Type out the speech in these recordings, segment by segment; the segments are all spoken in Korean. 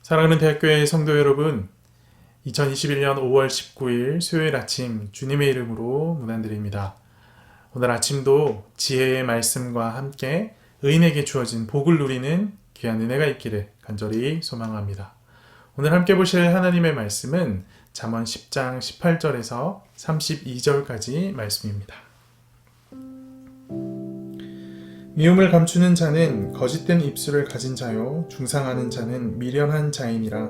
사랑하는 대학교의 성도 여러분, 2021년 5월 19일 수요일 아침 주님의 이름으로 문안드립니다. 오늘 아침도 지혜의 말씀과 함께 의인에게 주어진 복을 누리는 귀한 은혜가 있기를 간절히 소망합니다. 오늘 함께 보실 하나님의 말씀은 잠언 10장 18절에서 32절까지 말씀입니다. 미움을 감추는 자는 거짓된 입술을 가진 자요, 중상하는 자는 미련한 자이니라.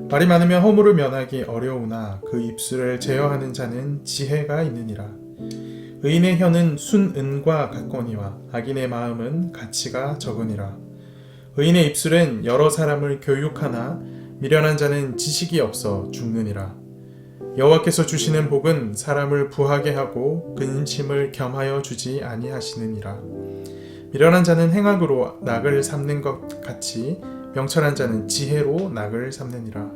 말이 많으면 허물을 면하기 어려우나 그 입술을 제어하는 자는 지혜가 있느니라. 의인의 혀는 순은과 같거니와 악인의 마음은 가치가 적으니라. 의인의 입술은 여러 사람을 교육하나 미련한 자는 지식이 없어 죽느니라. 여호와께서 주시는 복은 사람을 부하게 하고 근심을 겸하여 주지 아니하시느니라. 미련한 자는 행악으로 낙을 삼는 것 같이 명철한 자는 지혜로 낙을 삼느니라.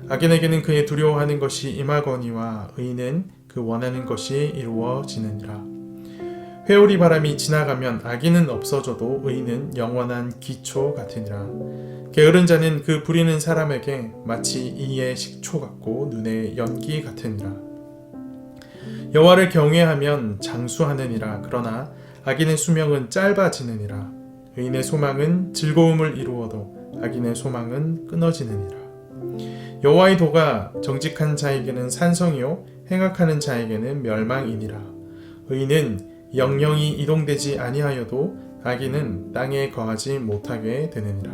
악인에게는 그의 두려워하는 것이 임하거니와 의인은 그 원하는 것이 이루어지느니라. 회오리 바람이 지나가면 악인은 없어져도 의인은 영원한 기초 같으니라. 게으른 자는 그 부리는 사람에게 마치 이의 식초 같고 눈의 연기 같으니라. 여호와를 경외하면 장수하느니라. 그러나 악인의 수명은 짧아지느니라. 의인의 소망은 즐거움을 이루어도 악인의 소망은 끊어지느니라. 여호와의 도가 정직한 자에게는 산성이요 행악하는 자에게는 멸망이니라. 의인은 영영이 이동되지 아니하여도 악인은 땅에 거하지 못하게 되느니라.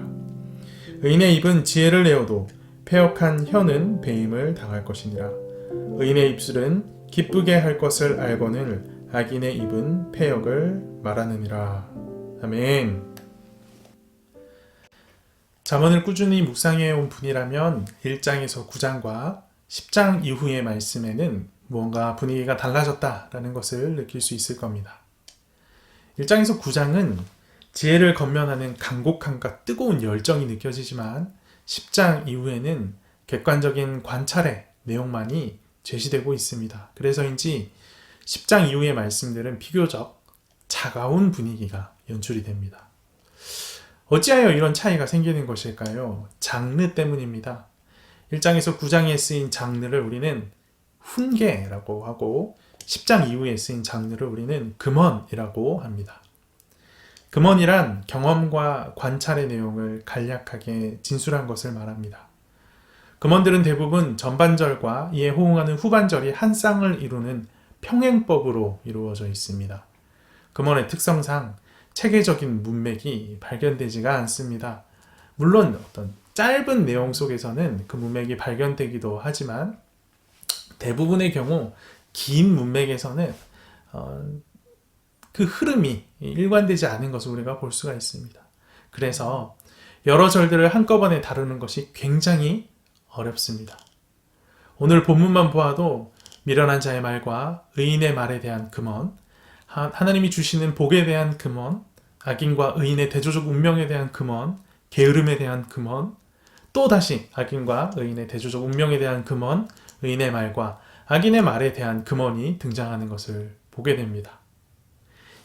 의인의 입은 지혜를 내어도 패역한 혀는 배임을 당할 것이니라. 의인의 입술은 기쁘게 할 것을 알거늘 악인의 입은 패역을 말하느니라. 아멘. 잠언을 꾸준히 묵상해 온 분이라면 1장에서 9장과 10장 이후의 말씀에는 무언가 분위기가 달라졌다라는 것을 느낄 수 있을 겁니다. 1장에서 9장은 지혜를 건면하는 간곡함과 뜨거운 열정이 느껴지지만 10장 이후에는 객관적인 관찰의 내용만이 제시되고 있습니다. 그래서인지 10장 이후의 말씀들은 비교적 차가운 분위기가 연출이 됩니다. 어찌하여 이런 차이가 생기는 것일까요? 장르 때문입니다. 1장에서 9장에 쓰인 장르를 우리는 훈계라고 하고 10장 이후에 쓰인 장르를 우리는 금언이라고 합니다. 금언이란 경험과 관찰의 내용을 간략하게 진술한 것을 말합니다. 금언들은 대부분 전반절과 이에 호응하는 후반절이 한 쌍을 이루는 평행법으로 이루어져 있습니다. 금언의 특성상 체계적인 문맥이 발견되지가 않습니다. 물론 어떤 짧은 내용 속에서는 그 문맥이 발견되기도 하지만 대부분의 경우 긴 문맥에서는 그 흐름이 일관되지 않은 것을 우리가 볼 수가 있습니다. 그래서 여러 절들을 한꺼번에 다루는 것이 굉장히 어렵습니다. 오늘 본문만 보아도 미련한 자의 말과 의인의 말에 대한 금언, 하나님이 주시는 복에 대한 금언, 악인과 의인의 대조적 운명에 대한 금언, 게으름에 대한 금언, 또다시 악인과 의인의 대조적 운명에 대한 금언, 의인의 말과 악인의 말에 대한 금언이 등장하는 것을 보게 됩니다.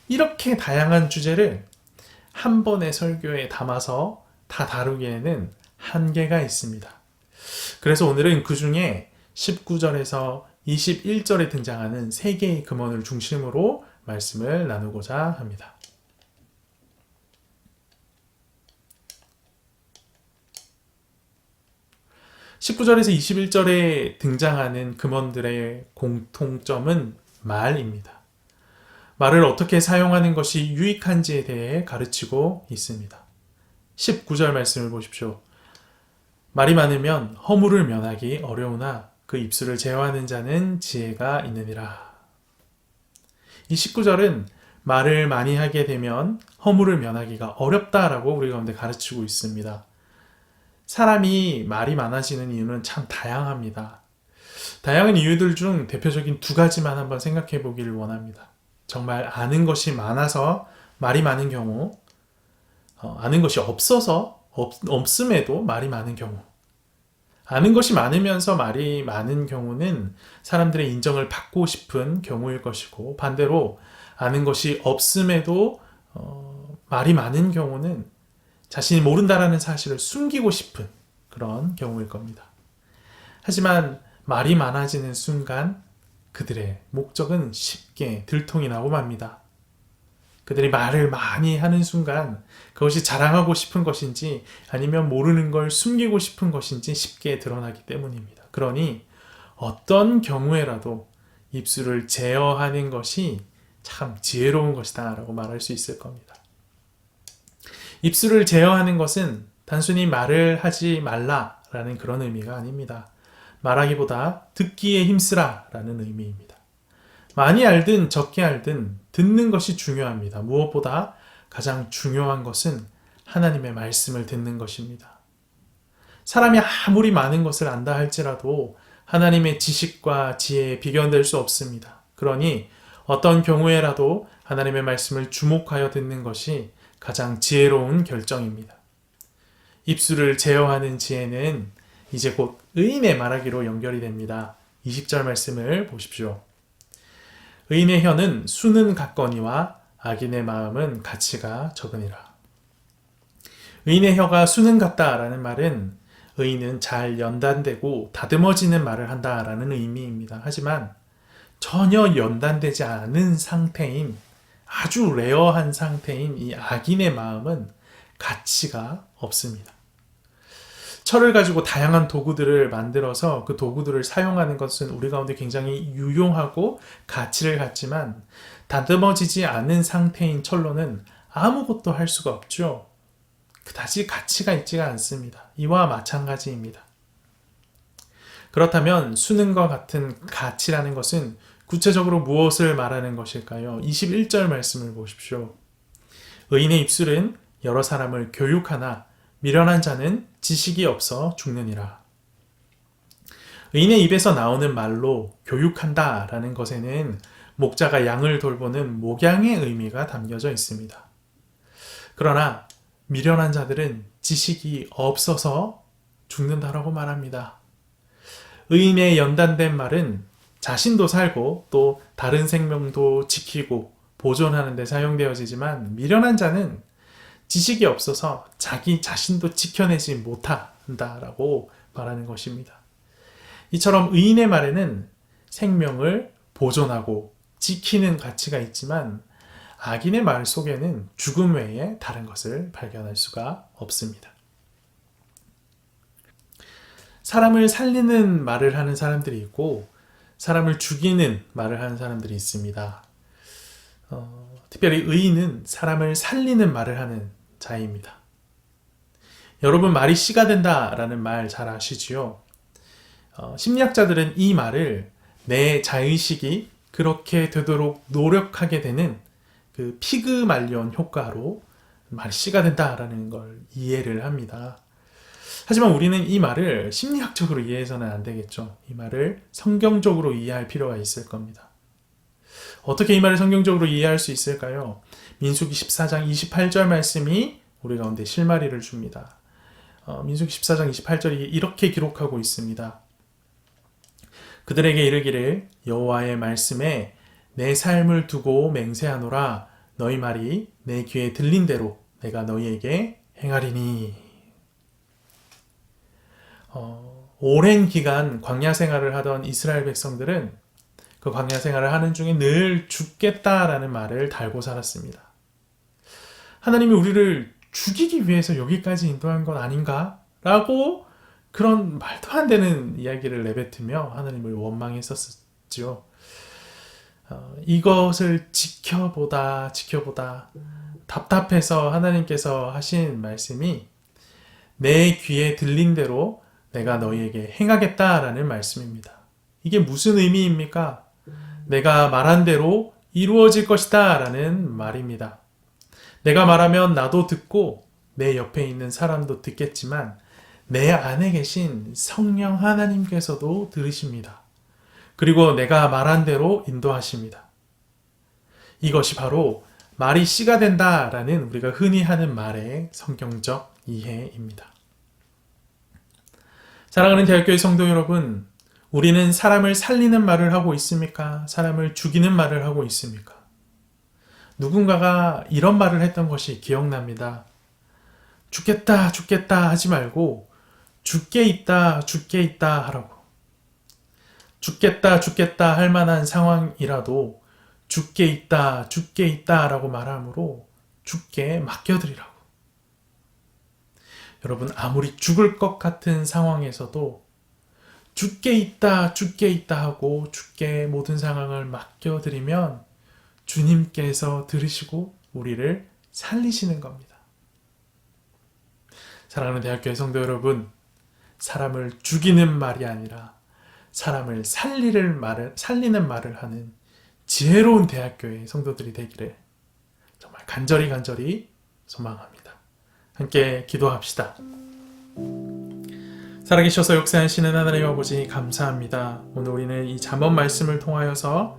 이렇게 다양한 주제를 한 번의 설교에 담아서 다 다루기에는 한계가 있습니다. 그래서 오늘은 그 중에 19절에서 21절에 등장하는 3개의 금언을 중심으로 말씀을 나누고자 합니다. 19절에서 21절에 등장하는 금언들의 공통점은 말입니다. 말을 어떻게 사용하는 것이 유익한지에 대해 가르치고 있습니다. 19절 말씀을 보십시오. 말이 많으면 허물을 면하기 어려우나 그 입술을 제어하는 자는 지혜가 있느니라. 이 19절은 말을 많이 하게 되면 허물을 면하기가 어렵다라고 우리 가운데 가르치고 있습니다. 사람이 말이 많아지는 이유는 참 다양합니다. 다양한 이유들 중 대표적인 2가지만 한번 생각해 보기를 원합니다. 정말 아는 것이 많아서 말이 많은 경우, 아는 것이 없음에도 말이 많은 경우, 아는 것이 많으면서 말이 많은 경우는 사람들의 인정을 받고 싶은 경우일 것이고, 반대로 아는 것이 없음에도 말이 많은 경우는 자신이 모른다라는 사실을 숨기고 싶은 그런 경우일 겁니다. 하지만 말이 많아지는 순간 그들의 목적은 쉽게 들통이 나고 맙니다. 그들이 말을 많이 하는 순간 그것이 자랑하고 싶은 것인지 아니면 모르는 걸 숨기고 싶은 것인지 쉽게 드러나기 때문입니다. 그러니 어떤 경우에라도 입술을 제어하는 것이 참 지혜로운 것이다 라고 말할 수 있을 겁니다. 입술을 제어하는 것은 단순히 말을 하지 말라라는 그런 의미가 아닙니다. 말하기보다 듣기에 힘쓰라 라는 의미입니다. 많이 알든 적게 알든 듣는 것이 중요합니다. 무엇보다 가장 중요한 것은 하나님의 말씀을 듣는 것입니다. 사람이 아무리 많은 것을 안다 할지라도 하나님의 지식과 지혜에 비견될 수 없습니다. 그러니 어떤 경우에라도 하나님의 말씀을 주목하여 듣는 것이 가장 지혜로운 결정입니다. 입술을 제어하는 지혜는 이제 곧 의인의 말하기로 연결이 됩니다. 20절 말씀을 보십시오. 의인의 혀는 수는 같거니와 악인의 마음은 가치가 적으니라. 의인의 혀가 수는 같다라는 말은 의인은 잘 연단되고 다듬어지는 말을 한다라는 의미입니다. 하지만 전혀 연단되지 않은 상태인, 아주 레어한 상태인 이 악인의 마음은 가치가 없습니다. 철을 가지고 다양한 도구들을 만들어서 그 도구들을 사용하는 것은 우리 가운데 굉장히 유용하고 가치를 갖지만 다듬어지지 않은 상태인 철로는 아무것도 할 수가 없죠. 그다지 가치가 있지가 않습니다. 이와 마찬가지입니다. 그렇다면 수능과 같은 가치라는 것은 구체적으로 무엇을 말하는 것일까요? 21절 말씀을 보십시오. 의인의 입술은 여러 사람을 교육하나 미련한 자는 지식이 없어 죽느니라. 의인의 입에서 나오는 말로 교육한다 라는 것에는 목자가 양을 돌보는 목양의 의미가 담겨져 있습니다. 그러나 미련한 자들은 지식이 없어서 죽는다라고 말합니다. 의인의 연단된 말은 자신도 살고 또 다른 생명도 지키고 보존하는 데 사용되어지지만 미련한 자는 지식이 없어서 자기 자신도 지켜내지 못한다라고 말하는 것입니다. 이처럼 의인의 말에는 생명을 보존하고 지키는 가치가 있지만 악인의 말 속에는 죽음 외에 다른 것을 발견할 수가 없습니다. 사람을 살리는 말을 하는 사람들이 있고 사람을 죽이는 말을 하는 사람들이 있습니다. 특별히 의인은 사람을 살리는 말을 하는 자입니다. 여러분 말이 씨가 된다라는 말 잘 아시지요? 심리학자들은 이 말을 내 자의식이 그렇게 되도록 노력하게 되는 그 피그말리온 효과로 말이 씨가 된다라는 걸 이해를 합니다. 하지만 우리는 이 말을 심리학적으로 이해해서는 안 되겠죠. 이 말을 성경적으로 이해할 필요가 있을 겁니다. 어떻게 이 말을 성경적으로 이해할 수 있을까요? 민수기 14장 28절 말씀이 우리 가운데 실마리를 줍니다. 민수기 14장 28절이 이렇게 기록하고 있습니다. 그들에게 이르기를 여호와의 말씀에 내 삶을 두고 맹세하노라 너희 말이 내 귀에 들린 대로 내가 너희에게 행하리니. 오랜 기간 광야 생활을 하던 이스라엘 백성들은 그 광야 생활을 하는 중에 늘 죽겠다라는 말을 달고 살았습니다. 하나님이 우리를 죽이기 위해서 여기까지 인도한 것 아닌가? 라고 그런 말도 안 되는 이야기를 내뱉으며 하나님을 원망했었죠. 이것을 지켜보다 답답해서 하나님께서 하신 말씀이 내 귀에 들린 대로 내가 너희에게 행하겠다라는 말씀입니다. 이게 무슨 의미입니까? 내가 말한 대로 이루어질 것이다 라는 말입니다. 내가 말하면 나도 듣고 내 옆에 있는 사람도 듣겠지만 내 안에 계신 성령 하나님께서도 들으십니다. 그리고 내가 말한 대로 인도하십니다. 이것이 바로 말이 씨가 된다라는 우리가 흔히 하는 말의 성경적 이해입니다. 사랑하는 대학교의 성도 여러분, 우리는 사람을 살리는 말을 하고 있습니까? 사람을 죽이는 말을 하고 있습니까? 누군가가 이런 말을 했던 것이 기억납니다. 죽겠다 하지 말고 죽게 있다 하라고. 죽겠다 할 만한 상황이라도 죽게 있다 라고 말하므로 죽게 맡겨드리라고. 여러분 아무리 죽을 것 같은 상황에서도 죽게 있다 하고 죽게 모든 상황을 맡겨드리면 주님께서 들으시고 우리를 살리시는 겁니다. 사랑하는 대학교의 성도 여러분, 사람을 죽이는 말이 아니라 사람을 살리는 말을 하는 지혜로운 대학교의 성도들이 되기를 정말 간절히 소망합니다. 함께 기도합시다. 살아계셔서 역사하시는 하나님 아버지 감사합니다. 오늘 우리는 이 잠언 말씀을 통하여서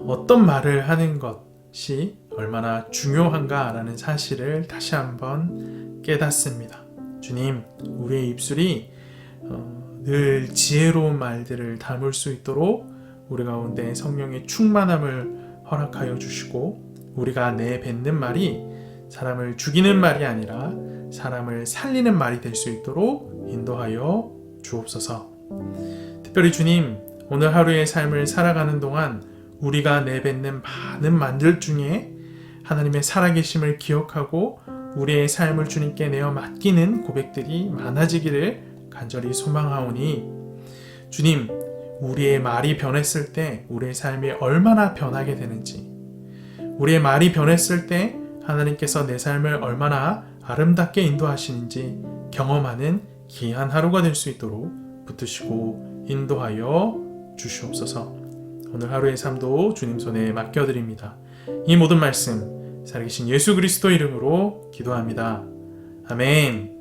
어떤 말을 하는 것이 얼마나 중요한가라는 사실을 다시 한번 깨닫습니다. 주님, 우리의 입술이 늘 지혜로운 말들을 담을 수 있도록 우리 가운데 성령의 충만함을 허락하여 주시고, 우리가 내뱉는 말이 사람을 죽이는 말이 아니라 사람을 살리는 말이 될 수 있도록 인도하여 주옵소서. 특별히 주님, 오늘 하루의 삶을 살아가는 동안 우리가 내뱉는 많은 말들 중에 하나님의 살아계심을 기억하고 우리의 삶을 주님께 내어 맡기는 고백들이 많아지기를 간절히 소망하오니, 주님, 우리의 말이 변했을 때 우리의 삶이 얼마나 변하게 되는지, 우리의 말이 변했을 때 하나님께서 내 삶을 얼마나 아름답게 인도하시는지 경험하는 귀한 하루가 될 수 있도록 붙드시고 인도하여 주시옵소서. 오늘 하루의 삶도 주님 손에 맡겨드립니다. 이 모든 말씀 살아계신 예수 그리스도 이름으로 기도합니다. 아멘.